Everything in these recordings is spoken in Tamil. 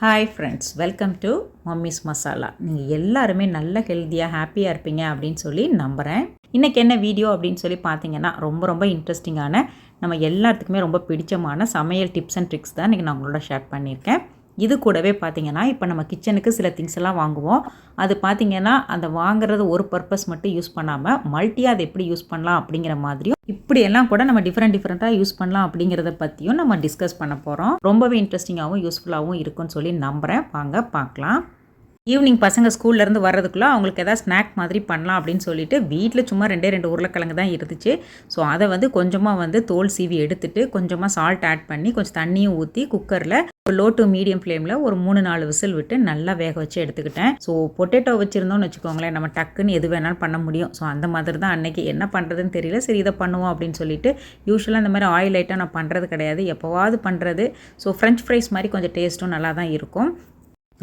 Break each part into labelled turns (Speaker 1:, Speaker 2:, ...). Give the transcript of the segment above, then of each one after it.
Speaker 1: Hi friends, welcome to mummy's masala. நீங்கள் எல்லாருமே நல்ல ஹெல்த்தியாக ஹாப்பியாக இருப்பீங்க அப்படின்னு சொல்லி நம்புகிறேன். இன்றைக்கி என்ன வீடியோ அப்படின்னு சொல்லி பார்த்தீங்கன்னா ரொம்ப இன்ட்ரெஸ்டிங்கான நம்ம எல்லாத்துக்குமே ரொம்ப பிடிச்சமான சமையல் டிப்ஸ் அண்ட் ட்ரிக்ஸ் தான் இன்றைக்கி நான் உங்களோட ஷேர் பண்ணியிருக்கேன். இது கூடவே பார்த்திங்கன்னா இப்போ நம்ம கிச்சனுக்கு சில திங்ஸ் எல்லாம் வாங்குவோம். அது பார்த்திங்கன்னா அந்த வாங்குறது ஒரு பர்பஸ் மட்டும் யூஸ் பண்ணாமல் மல்ட்டியாக அதை எப்படி யூஸ் பண்ணலாம் அப்படிங்கிற மாதிரியும் இப்படியெல்லாம் கூட நம்ம டிஃப்ரெண்ட்டாக யூஸ் பண்ணலாம் அப்படிங்கிறத பற்றியும் நம்ம டிஸ்கஸ் பண்ண போகிறோம். ரொம்பவே இன்ட்ரெஸ்டிங்காகவும் யூஸ்ஃபுல்லாகவும் இருக்குன்னு சொல்லி நம்புகிறேன். வாங்க பார்க்கலாம். ஈவினிங் பசங்க ஸ்கூல்லேருந்து வர்றதுக்குள்ளே அவங்களுக்கு எதாவது ஸ்நாக் மாதிரி பண்ணலாம் அப்படின்னு சொல்லிட்டு வீட்டில் சும்மா 2 உருளைக்கிழங்கு தான் இருந்துச்சு. ஸோ அதை கொஞ்சமாக தோல் சீவி எடுத்துட்டு கொஞ்சமாக சால்ட் ஆட் பண்ணி கொஞ்சம் தண்ணியும் ஊற்றி குக்கரில் லோ டு மீடியம் ஃப்ளேமில் ஒரு 3-4 விசில் விட்டு நல்லா வேக வச்சு எடுத்துக்கிட்டேன். ஸோ பொட்டேட்டோ வச்சுருந்தோம்னு வச்சுக்கோங்களேன், நம்ம டக்குன்னு எது வேணாலும் பண்ண முடியும். ஸோ அந்த மாதிரி தான் அன்றைக்கி என்ன பண்ணுறதுன்னு தெரியல, சரி இதை பண்ணுவோம் அப்படின்னு சொல்லிட்டு. யூஸ்வலாக இந்த மாதிரி ஆயில் ஐட்டம் நான் பண்ணுறது கிடையாது, எப்போவாவது பண்ணுறது. ஸோ ஃப்ரெஞ்ச் ஃப்ரைஸ் மாதிரி கொஞ்சம் டேஸ்ட்டும் நல்லா தான் இருக்கும்.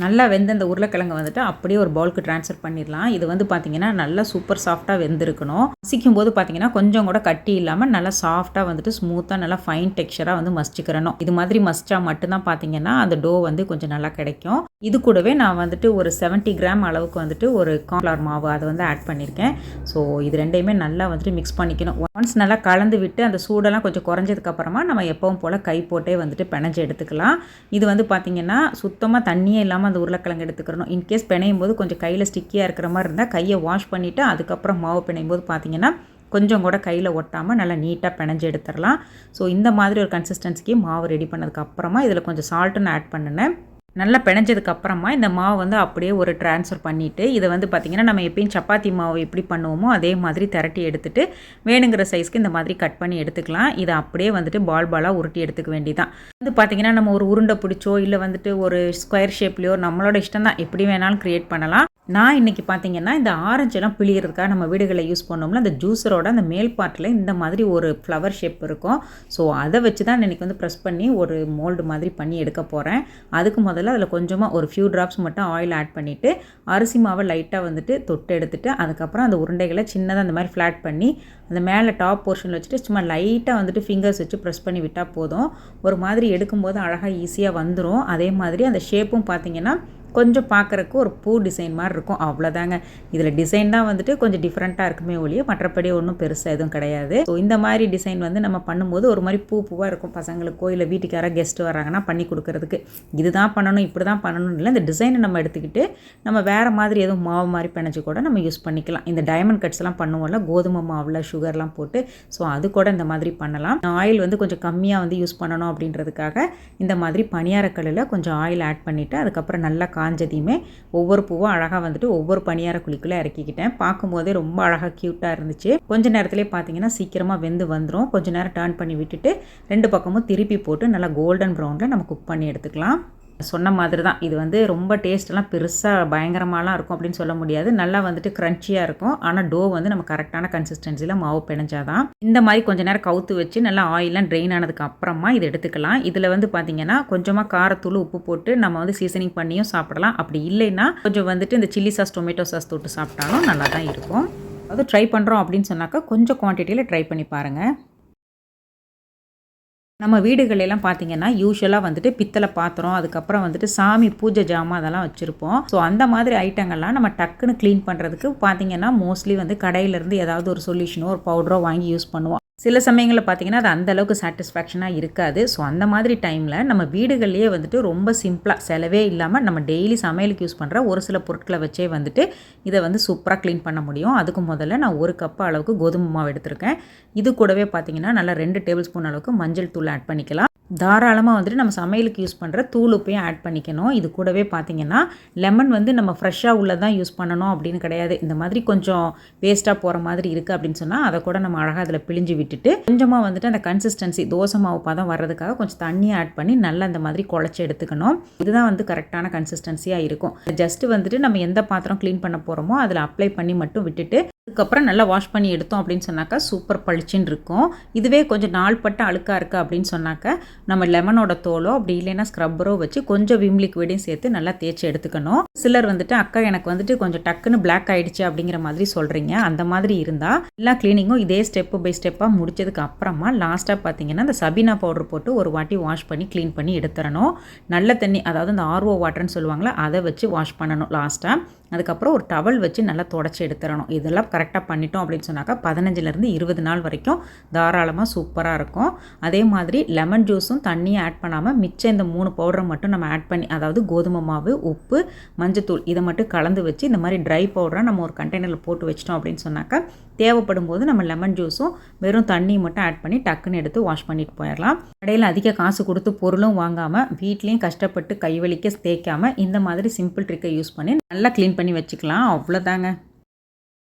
Speaker 1: நல்லா வெந்த இந்த உருளைக்கிழங்கு அப்படியே ஒரு பவுலுக்கு ட்ரான்ஸ்ஃபர் பண்ணிடலாம். இது பார்த்திங்கன்னா நல்லா சூப்பர் சாஃப்டாக வெந்திருக்கணும். மசிக்கும் போது பார்த்திங்கன்னா கொஞ்சம் கூட கட்டி இல்லாமல் நல்லா சாஃப்டாக ஸ்மூத்தாக நல்லா ஃபைன் டெக்ஸ்சராக மசிச்சுக்கிறணும். இது மாதிரி மசிச்சா மட்டும்தான் பார்த்திங்கன்னா அந்த டோ கொஞ்சம் நல்லா கிடைக்கும். இது கூடவே நான் ஒரு 70 கிராம் அளவுக்கு ஒரு கார்ன்ஃப்ளவர் மாவு அதை ஆட் பண்ணியிருக்கேன். ஸோ இது ரெண்டையுமே நல்லா மிக்ஸ் பண்ணிக்கணும். ஒன்ஸ் நல்லா கலந்து விட்டு அந்த சூடெல்லாம் கொஞ்சம் குறைஞ்சதுக்கப்புறமா நம்ம எப்பவும் போல் கை போட்டே பிணைஞ்சு எடுத்துக்கலாம். இது பார்த்திங்கன்னா சுத்தமாக தண்ணியே இல்லாமல் அந்த உருளைக்கிழங்கு எடுத்துக்கிறணும். இன்கேஸ் பிணையும் போது கொஞ்சம் கையில் ஸ்டிக்கியாக இருக்கிற மாதிரி இருந்தால் கையை வாஷ் பண்ணிவிட்டு அதுக்கப்புறம் மாவு பிணையும் போது பார்த்திங்கன்னா கொஞ்சம் கூட கையில் ஒட்டாமல் நல்லா நீட்டாக பிணைஞ்சு எடுத்துடலாம். ஸோ இந்த மாதிரி ஒரு கன்சிஸ்டன்சிக்கு மாவு ரெடி பண்ணதுக்கப்புறமா இதில் கொஞ்சம் சால்ட்டுன்னு ஆட் பண்ணினேன். நல்லா பிணைஞ்சதுக்கப்புறமா இந்த மாவு அப்படியே ஒரு ட்ரான்ஸ்ஃபர் பண்ணிவிட்டு இதை பார்த்திங்கன்னா நம்ம எப்பயும் சப்பாத்தி மாவு எப்படி பண்ணுவோமோ அதே மாதிரி திரட்டி எடுத்துகிட்டு வேணுங்கிற சைஸ்க்கு இந்த மாதிரி கட் பண்ணி எடுத்துக்கலாம். இதை அப்படியே பாலாக உருட்டி எடுத்துக்க வேண்டியதான். பார்த்திங்கன்னா நம்ம ஒரு உருண்டை பிடிச்சோ இல்லை ஒரு ஸ்கொயர் ஷேப்லேயோ நம்மளோட இஷ்டம் தான், எப்படி வேணாலும் க்ரியேட் பண்ணலாம். நான் இன்றைக்கி பார்த்திங்கன்னா இந்த ஆரஞ்செல்லாம் பிழிகிறதுக்காக நம்ம வீடுகளில் யூஸ் பண்ணோம்னா அந்த ஜூஸரோட அந்த மேல் பார்ட்டில் இந்த மாதிரி ஒரு ஃப்ளவர் ஷேப் இருக்கும். ஸோ அதை வச்சு தான் இன்றைக்கி ப்ரெஸ் பண்ணி ஒரு மோல்டு மாதிரி பண்ணி எடுக்க போகிறேன். அதுக்கு முதல்ல அதில் கொஞ்சமாக ஒரு ஃபியூ ட்ராப்ஸ் மட்டும் ஆயில் ஆட் பண்ணிவிட்டு அரிசி மாவை லைட்டாக தொட்டு எடுத்துகிட்டு அதுக்கப்புறம் அந்த உருண்டைகளை சின்னதாக அந்த மாதிரி ஃப்ளாட் பண்ணி அந்த மேலே டாப் போர்ஷனில் வச்சுட்டு சும்மா லைட்டாக ஃபிங்கர்ஸ் வச்சு ப்ரெஸ் பண்ணி விட்டால் போதும். ஒரு மாதிரி எடுக்கும்போது அழகாக ஈஸியாக வந்துடும். அதே மாதிரி அந்த ஷேப்பும் பார்த்திங்கன்னா கொஞ்சம் பார்க்குறக்கு ஒரு பூ டிசைன் மாதிரி இருக்கும், அவ்வளோதாங்க. இதில் டிசைன் தான் கொஞ்சம் டிஃப்ரெண்ட்டாக இருக்குமே ஒழிய மற்றபடி ஒன்றும் பெருசாக எதுவும் கிடையாது. ஸோ இந்த மாதிரி டிசைன் நம்ம பண்ணும்போது ஒரு மாதிரி பூவாக இருக்கும். பசங்களுக்கோ இல்லை வீட்டுக்கு யாராவது கெஸ்ட் வராங்கன்னா பண்ணி கொடுக்குறதுக்கு இதுதான் பண்ணணும் இப்படி தான் பண்ணணும் இல்லை. இந்த டிசைனை நம்ம எடுத்துக்கிட்டு நம்ம வேறு மாதிரி எதுவும் மாவு மாதிரி பிணைச்சி கூட நம்ம யூஸ் பண்ணிக்கலாம். இந்த டைமண்ட் கட்ஸ்லாம் பண்ணுவோம்ல கோதுமை மாவில் சுகர்லாம் போட்டு, ஸோ அது கூட இந்த மாதிரி பண்ணலாம். ஆயில் கொஞ்சம் கம்மியாக யூஸ் பண்ணணும் அப்படின்றதுக்காக இந்த மாதிரி பணியாரக்கல்லில் கொஞ்சம் ஆயில் ஆட் பண்ணிவிட்டு அதுக்கப்புறம் நல்லா காஞ்சதையுமே ஒவ்வொரு பூவும் அழகாக ஒவ்வொரு பணியார குழிக்குள்ளே இறக்கிக்கிட்டேன். பார்க்கும்போதே ரொம்ப அழகாக க்யூட்டாக இருந்துச்சு. கொஞ்சம் நேரத்துலேயே பார்த்தீங்கன்னா சீக்கிரமாக வெந்து வந்துடும். கொஞ்சம் நேரம் டர்ன் பண்ணி விட்டுட்டு 2 பக்கமும் திருப்பி போட்டு நல்லா கோல்டன் ப்ரௌனில் நம்ம குக் பண்ணி எடுத்துக்கலாம். சொன்ன மாதிரி தான் இது ரொம்ப டேஸ்ட்டெல்லாம் பெருசாக பயங்கரமாலாம் இருக்கும் அப்படின்னு சொல்ல முடியாது. நல்லா க்ரன்ச்சியாக இருக்கும். ஆனால் டோ நம்ம கரெக்டான கன்சிஸ்டன்சியில் மாவு பிணைஞ்சாதான். இந்த மாதிரி கொஞ்சம் நேரம் கவுத்து வச்சு நல்லா ஆயிலாம் ட்ரெயின் ஆனதுக்கு அப்புறமா இது எடுத்துக்கலாம். இதில் பார்த்திங்கன்னா கொஞ்சமாக காரத்தூள் உப்பு போட்டு நம்ம சீசனிங் பண்ணியும் சாப்பிடலாம். அப்படி இல்லைன்னா கொஞ்சம் இந்த சில்லி சாஸ் டொமேட்டோ சாஸ் தொட்டு சாப்பிட்டாலும் நல்லா தான் இருக்கும். அது ட்ரை பண்ணுறோம் அப்படின்னு சொன்னாக்கா கொஞ்சம் குவான்டிட்டியில் ட்ரை பண்ணி பாருங்கள். நம்ம வீடுகளெல்லாம் பார்த்திங்கன்னா யூஸ்வலாக பித்தளை பாத்திரம் அதுக்கப்புறம் சாமி பூஜை ஜாமான் அதெல்லாம் வச்சுருப்போம். ஸோ அந்த மாதிரி ஐட்டங்கள்லாம் நம்ம டக்குன்னு க்ளீன் பண்ணுறதுக்கு பார்த்திங்கன்னா மோஸ்ட்லி கடையிலேருந்து ஏதாவது ஒரு சொல்யூஷனோ ஒரு பவுடரோ வாங்கி யூஸ் பண்ணுவோம். சில சமயங்களில் பார்த்திங்கன்னா அது அந்தளவுக்கு சாட்டிஸ்ஃபேக்ஷனாக இருக்காது. ஸோ அந்த மாதிரி டைமில் நம்ம வீடுகள்லேயே ரொம்ப சிம்பிளாக செலவே இல்லாமல் நம்ம டெய்லி சமையலுக்கு யூஸ் பண்ணுற ஒரு சில பொருட்களை வச்சே இதை சூப்பராக க்ளீன் பண்ண முடியும். அதுக்கு முதல்ல நான் 1 கப் அளவுக்கு கோதுமை மாவு எடுத்திருக்கேன். இது கூடவே பார்த்திங்கன்னா நல்லா 2 டேபிள் ஸ்பூன் அளவுக்கு மஞ்சள் தூள் ஆட் பண்ணிக்கலாம். தாராளமாக நம்ம சமையலுக்கு யூஸ் பண்ணுற தூள் உப்பையும் ஆட் பண்ணிக்கணும். இது கூடவே பார்த்திங்கன்னா லெமன் நம்ம ஃப்ரெஷ்ஷாக உள்ளதான் யூஸ் பண்ணணும் அப்படின்னு கிடையாது. இந்த மாதிரி கொஞ்சம் வேஸ்ட்டாக போகிற மாதிரி இருக்குது அப்படின்னு சொன்னால் அதை கூட நம்ம அழகாக அதில் பிழிஞ்சு விட்டுட்டு கொஞ்சமாக அந்த கன்சிஸ்டன்சி தோசை மாவு பதம் வர்றதுக்காக கொஞ்சம் தண்ணியை ஆட் பண்ணி நல்லா இந்த மாதிரி குழச்சி எடுத்துக்கணும். இதுதான் கரெக்டான கன்சிஸ்டன்சியாக இருக்கும். ஜஸ்ட்டு நம்ம எந்த பாத்திரம் க்ளீன் பண்ண போகிறோமோ அதில் அப்ளை பண்ணி மட்டும் விட்டுட்டு அதுக்கப்புறம் நல்லா வாஷ் பண்ணி எடுத்தோம் அப்படின்னு சொன்னாக்கா சூப்பர் பளிச்சுன்னு இருக்கும். இதுவே கொஞ்சம் நாள்பட்ட அழுக்காக இருக்குது அப்படின்னு சொன்னாக்கா நம்ம லெமனோட தோலோ அப்படி இல்லைன்னா ஸ்க்ரப்பரோ வச்சு கொஞ்சம் விம் லிக்விடையும் சேர்த்து நல்லா தேய்ச்சி எடுத்துக்கணும். சிலர் வந்துட்டு அக்கா எனக்கு வந்துட்டு கொஞ்சம் டக்குன்னு பிளாக் ஆகிடுச்சு அப்படிங்கிற மாதிரி சொல்கிறீங்க. அந்த மாதிரி இருந்தால் எல்லா க்ளீனிங்கும் இதே ஸ்டெப்பு பை ஸ்டெப்பாக முடிச்சதுக்கு அப்புறமா லாஸ்ட்டாக பார்த்தீங்கன்னா இந்த சபீனா பவுடர் போட்டு ஒரு வாட்டி வாஷ் பண்ணி க்ளீன் பண்ணி எடுத்துடணும். நல்ல தண்ணி, அதாவது இந்த ஆர்ஓ வாட்டர்னு சொல்லுவாங்களே, அதை வச்சு வாஷ் பண்ணணும் லாஸ்ட்டாக. அதுக்கப்புறம் ஒரு டவல் வச்சு நல்லா தொடச்சி எடுத்துடணும். இதெல்லாம் கரெக்டாக பண்ணிட்டோம் அப்படின்னு சொன்னாக்கா 15லேருந்து 20 நாள் வரைக்கும் தாராளமாக சூப்பராக இருக்கும். அதே மாதிரி லெமன் ஜூஸும் தண்ணியும் ஆட் பண்ணாமல் மிச்சம் இந்த 3 பவுடரை மட்டும் நம்ம ஆட் பண்ணி, அதாவது கோதுமை மாவு, உப்பு, மஞ்சத்தூள் இதை மட்டும் கலந்து வச்சு இந்த மாதிரி ட்ரை பவுடரை நம்ம ஒரு கண்டெய்னரில் போட்டு வச்சிட்டோம் அப்படின்னு சொன்னாக்கா தேவைப்படும் போது நம்ம லெமன் ஜூஸும் வெறும் தண்ணியும் மட்டும் ஆட் பண்ணி டக்குன்னு எடுத்து வாஷ் பண்ணிட்டு போயிடலாம். கடையில் அதிக காசு கொடுத்து பொருளும் வாங்காமல் வீட்லேயும் கஷ்டப்பட்டு கைவலிக்க தேய்க்காமல் இந்த மாதிரி சிம்பிள் ட்ரிக்கை யூஸ் பண்ணி நல்லா க்ளீன் பண்ணி வச்சுக்கலாம். அவ்வளோதாங்க.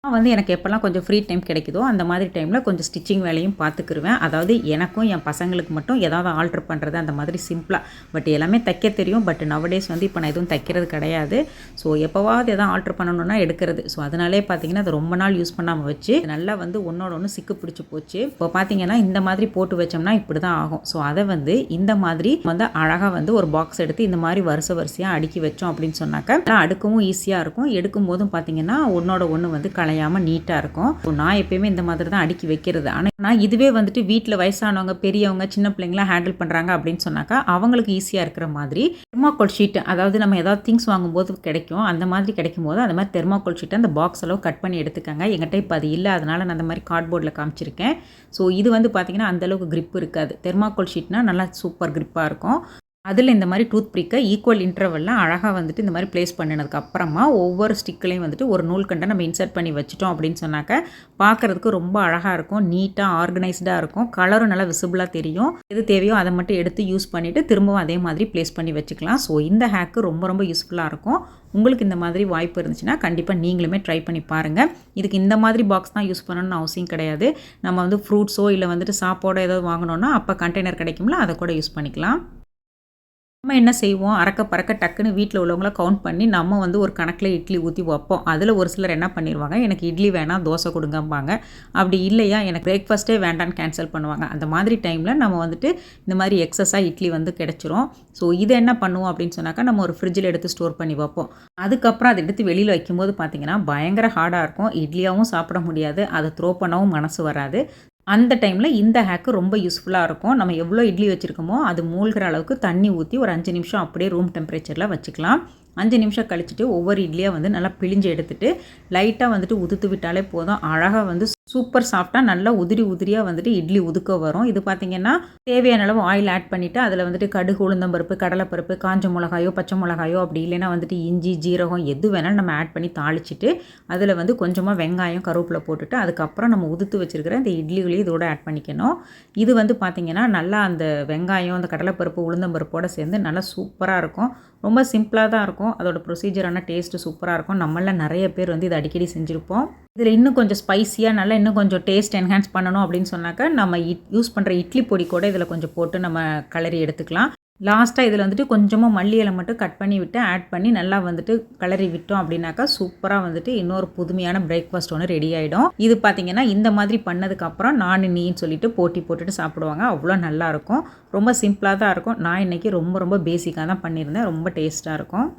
Speaker 1: நான் வந்து எனக்கு எப்போல்லாம் கொஞ்சம் ஃப்ரீ டைம் கிடைக்குதோ அந்த மாதிரி டைமில் கொஞ்சம் ஸ்டிச்சிங் வேலையும் பார்த்துக்கிருவேன். அதாவது எனக்கும் என் பசங்களுக்கு மட்டும் ஏதாவது ஆல்ட்ரு பண்ணுறது அந்த மாதிரி சிம்பிளாக. பட் எல்லாமே தைக்க தெரியும். பட் நவடேஸ் வந்து இப்போ நான் எதுவும் தைக்கிறது கிடையாது. ஸோ எப்போவாவது எதாவது ஆல்ட்ரு பண்ணணுன்னா எடுக்கிறது. ஸோ அதனாலே பார்த்தீங்கன்னா அது ரொம்ப நாள் யூஸ் பண்ணாமல் வச்சு நல்லா வந்து ஒன்றோட ஒன்று சிக்கு பிடிச்சி போச்சு. இப்போ பார்த்தீங்கன்னா இந்த மாதிரி போட்டு வச்சோம்னா இப்படி தான் ஆகும். ஸோ அதை வந்து இந்த மாதிரி வந்து அழகாக வந்து ஒரு பாக்ஸ் எடுத்து இந்த மாதிரி வரிசையாக அடுக்கி வச்சோம் அப்படின்னு சொன்னாக்கா அடுக்கவும் ஈஸியாக இருக்கும். எடுக்கும் போதும் பார்த்தீங்கன்னா ஒன்றோட ஒன்று வந்து களையாமல் நீட்டாக இருக்கும். நான் எப்பயுமே இந்த மாதிரி தான் அடுக்கி வைக்கிறது. ஆனால் இதுவே வந்துட்டு வீட்டில் வயசானவங்க, பெரியவங்க, சின்ன பிள்ளைங்களாம் ஹேண்டில் பண்ணுறாங்க அப்படின்னு சொன்னாக்கா அவங்களுக்கு ஈஸியாக இருக்கிற மாதிரி தெர்மாக்கோல் ஷீட், அதாவது நம்ம ஏதாவது திங்ஸ் வாங்கும்போது கிடைக்கும், அந்த மாதிரி கிடைக்கும் போது அந்த மாதிரி தெர்மாக்கோல் ஷீட்டை அந்த பாக்ஸ் அளவு கட் பண்ணி எடுத்துக்கங்க. எங்கிட்ட இப்போ அது இல்லை, அதனால நான் அந்த மாதிரி கார்ட்போர்டில் காமிச்சிருக்கேன். ஸோ இது வந்து பார்த்தீங்கன்னா அந்தளவுக்கு கிரிப் இருக்காது. தெர்மாக்கோல் ஷீட்னா நல்லா சூப்பர் கிரிப்பாக இருக்கும். அதில் இந்த மாதிரி டூத் பிக்கை ஈக்குவல் இன்டர்வெல்லாம் அழகாக வந்துட்டு இந்த மாதிரி ப்ளேஸ் பண்ணினதுக்கு அப்புறமா ஒவ்வொரு ஸ்டிக்லையும் வந்துட்டு ஒரு நூல் கண்டை நம்ம இன்சர்ட் பண்ணி வச்சிட்டோம் அப்படின்னு சொன்னாக்க பார்க்குறதுக்கு ரொம்ப அழகாக இருக்கும். நீட்டாக ஆர்கனைஸ்டாக இருக்கும். கலரும் நல்லா விசிபிளாக தெரியும். எது தேவையோ அதை மட்டும் எடுத்து யூஸ் பண்ணிவிட்டு திரும்பவும் அதே மாதிரி ப்ளேஸ் பண்ணி வச்சுக்கலாம். ஸோ இந்த ஹேக்கு ரொம்ப ரொம்ப யூஸ்ஃபுல்லாக இருக்கும். உங்களுக்கு இந்த மாதிரி வாய்ப்பு இருந்துச்சுன்னா கண்டிப்பாக நீங்களுமே ட்ரை பண்ணி பாருங்கள். இதுக்கு இந்த மாதிரி பாக்ஸ் தான் யூஸ் பண்ணணும்னு அவசியம் கிடையாது. நம்ம வந்து ஃப்ரூட்ஸோ இல்லை வந்துட்டு சாப்பாடோ ஏதாவது வாங்கினோன்னா அப்போ கண்டெய்னர் கிடைக்கும்ல, அதை கூட யூஸ் பண்ணிக்கலாம். நம்ம என்ன செய்வோம், அறக்க பறக்க டக்குன்னு வீட்டில் உள்ளவங்கள கவுண்ட் பண்ணி நம்ம வந்து ஒரு கணக்கில் இட்லி ஊற்றி வைப்போம். அதில் ஒரு சிலர் என்ன பண்ணிடுவாங்க, எனக்கு இட்லி வேணாம் தோசை கொடுங்கம்பாங்க. அப்படி இல்லையா எனக்கு பிரேக்ஃபாஸ்ட்டே வேண்டான்னு கேன்சல் பண்ணுவாங்க. அந்த மாதிரி டைமில் நம்ம வந்துட்டு இந்த மாதிரி எக்ஸஸாக இட்லி வந்து கிடச்சிரும். ஸோ இதை என்ன பண்ணுவோம் அப்படின்னு சொன்னாக்கா நம்ம ஒரு ஃப்ரிட்ஜில் எடுத்து ஸ்டோர் பண்ணி வைப்போம். அதுக்கப்புறம் அதை எடுத்து வெளியில் வைக்கும்போது பார்த்திங்கன்னா பயங்கர ஹார்டாக இருக்கும். இட்லியாகவும் சாப்பிட முடியாது, அதை த்ரோ பண்ணவும் மனசு வராது. அந்த டைமில் இந்த ஹேக்கு ரொம்ப யூஸ்ஃபுல்லாக இருக்கும். நம்ம எவ்வளோ இட்லி வச்சுருக்கோமோ அது மூழ்கிற அளவுக்கு தண்ணி ஊற்றி ஒரு 5 நிமிஷம் அப்படியே ரூம் டெம்பரேச்சரில் வச்சுக்கலாம். 5 நிமிஷம் கழிச்சிட்டு ஒவ்வொரு இட்லியாக வந்து நல்லா பிழிஞ்சு எடுத்துகிட்டு லைட்டாக வந்துட்டு உதுத்து விட்டாலே போதும். அழகாக வந்து சூப்பர் சாஃப்டாக நல்லா உதிரியாக வந்துட்டு இட்லி உதுக்க வரும். இது பார்த்திங்கன்னா தேவையான அளவு ஆயில் ஆட் பண்ணிவிட்டு அதில் வந்துட்டு கடுகு, உளுந்தம்பருப்பு, கடலைப்பருப்பு, காஞ்ச மிளகாயோ, பச்சை மிளகாயோ, அப்படி இல்லைன்னா வந்துட்டு இஞ்சி, ஜீரகம் எது வேணாலும் நம்ம ஆட் பண்ணி தாளிச்சிட்டு அதில் வந்து கொஞ்சமாக வெங்காயம், கருவேப்பிலை போட்டுட்டு அதுக்கப்புறம் நம்ம உதுத்து வச்சுருக்கிற இந்த இட்லிகளையும் இதோட ஆட் பண்ணிக்கணும். இது வந்து பார்த்திங்கன்னா நல்லா அந்த வெங்காயம், அந்த கடலைப்பருப்பு, உளுந்தம்பருப்போடு சேர்ந்து நல்லா சூப்பராக இருக்கும். ரொம்ப சிம்பிளாக தான் இருக்கும். அதோட ப்ரொசீஜரான டேஸ்ட்டு சூப்பராக இருக்கும். நம்மள நிறைய பேர் வந்து இதை அடிக்கடி செஞ்சுருப்போம். இதில் இன்னும் கொஞ்சம் ஸ்பைஸியாக நல்லா இன்னும் கொஞ்சம் டேஸ்ட் என்ஹான்ஸ் பண்ணணும் அப்படின்னு சொன்னாக்கா நம்ம யூஸ் பண்ணுற இட்லி பொடி கூட இதில் கொஞ்சம் போட்டு நம்ம கிளறி எடுத்துக்கலாம். லாஸ்ட்டாக இதில் வந்துட்டு கொஞ்சமாக மல்லி இலை மட்டும் கட் பண்ணி விட்டு ஆட் பண்ணி நல்லா வந்துட்டு கிளறி விட்டோம் அப்படின்னாக்கா சூப்பராக வந்துட்டு இன்னொரு புதுமையான பிரேக்ஃபாஸ்ட் ஒன்று ரெடி ஆகிடும். இது பார்த்திங்கன்னா இந்த மாதிரி பண்ணதுக்கப்புறம் நான் நீன்னு சொல்லிட்டு போட்டி போட்டுட்டு சாப்பிடுவாங்க. அவ்வளோ நல்லாயிருக்கும். ரொம்ப சிம்பிளாக தான் இருக்கும். நான் இன்றைக்கி ரொம்ப பேசிக்காக தான் பண்ணியிருந்தேன். ரொம்ப டேஸ்ட்டாக இருக்கும்.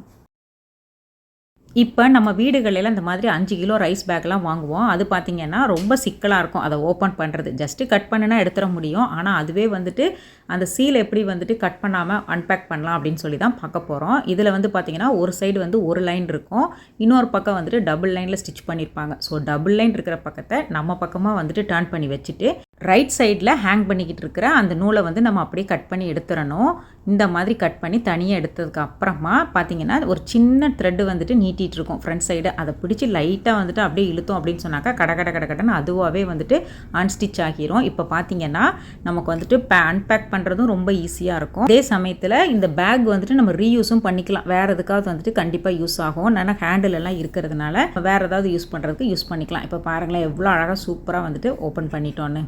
Speaker 1: இப்போ நம்ம வீடுகளில் இந்த மாதிரி 5 கிலோ ரைஸ் பேக்லாம் வாங்குவோம். அது பார்த்திங்கன்னா ரொம்ப சிக்கலாக இருக்கும் அதை ஓப்பன் பண்ணுறது. ஜஸ்ட்டு கட் பண்ணினா எடுத்துட முடியும். ஆனால் அதுவே வந்துட்டு அந்த சீல் எப்படி வந்துட்டு கட் பண்ணாமல் அன்பேக் பண்ணலாம் அப்படின்னு சொல்லி தான் பார்க்க போகிறோம். இதில் வந்து பார்த்திங்கன்னா ஒரு சைடு வந்து ஒரு லைன் இருக்கும், இன்னொரு பக்கம் வந்துட்டு டபுள் லைனில் ஸ்டிச் பண்ணியிருப்பாங்க. ஸோ டபுள் லைன் இருக்கிற பக்கத்தை நம்ம பக்கமாக வந்துட்டு டர்ன் பண்ணி வச்சுட்டு ரைட் சைடில் ஹேங் பண்ணிக்கிட்டு இருக்கிற அந்த நூலை வந்து நம்ம அப்படியே கட் பண்ணி எடுத்துடணும். இந்த மாதிரி கட் பண்ணி தனியாக எடுத்ததுக்கு அப்புறமா பார்த்திங்கன்னா ஒரு சின்ன த்ரெட்டு வந்துட்டு நீட்டிகிட்டு இருக்கும் ஃப்ரண்ட் சைடு. அதை பிடிச்சி லைட்டாக வந்துட்டு அப்படியே இழுத்தோம் அப்படின்னு சொன்னாக்கா கடன்னு அதுவாகவே வந்துட்டு அன்ஸ்டிச் ஆகிரும். இப்போ பார்த்திங்கன்னா நமக்கு வந்துட்டு அன்பேக் பண்ணுறதும் ரொம்ப ஈஸியாக இருக்கும். அதே சமயத்தில் இந்த பேக் வந்துட்டு நம்ம ரீயூஸும் பண்ணிக்கலாம். வேறு எதுக்காவது வந்துட்டு கண்டிப்பாக யூஸ் ஆகும். ஆனால் ஹேண்டில் எல்லாம் இருக்கிறதுனால வேறு ஏதாவது யூஸ் பண்ணுறதுக்கு யூஸ் பண்ணிக்கலாம். இப்போ பாருங்களேன் எவ்வளோ அழகாக சூப்பராக வந்துட்டு ஓப்பன் பண்ணிட்டோன்னு.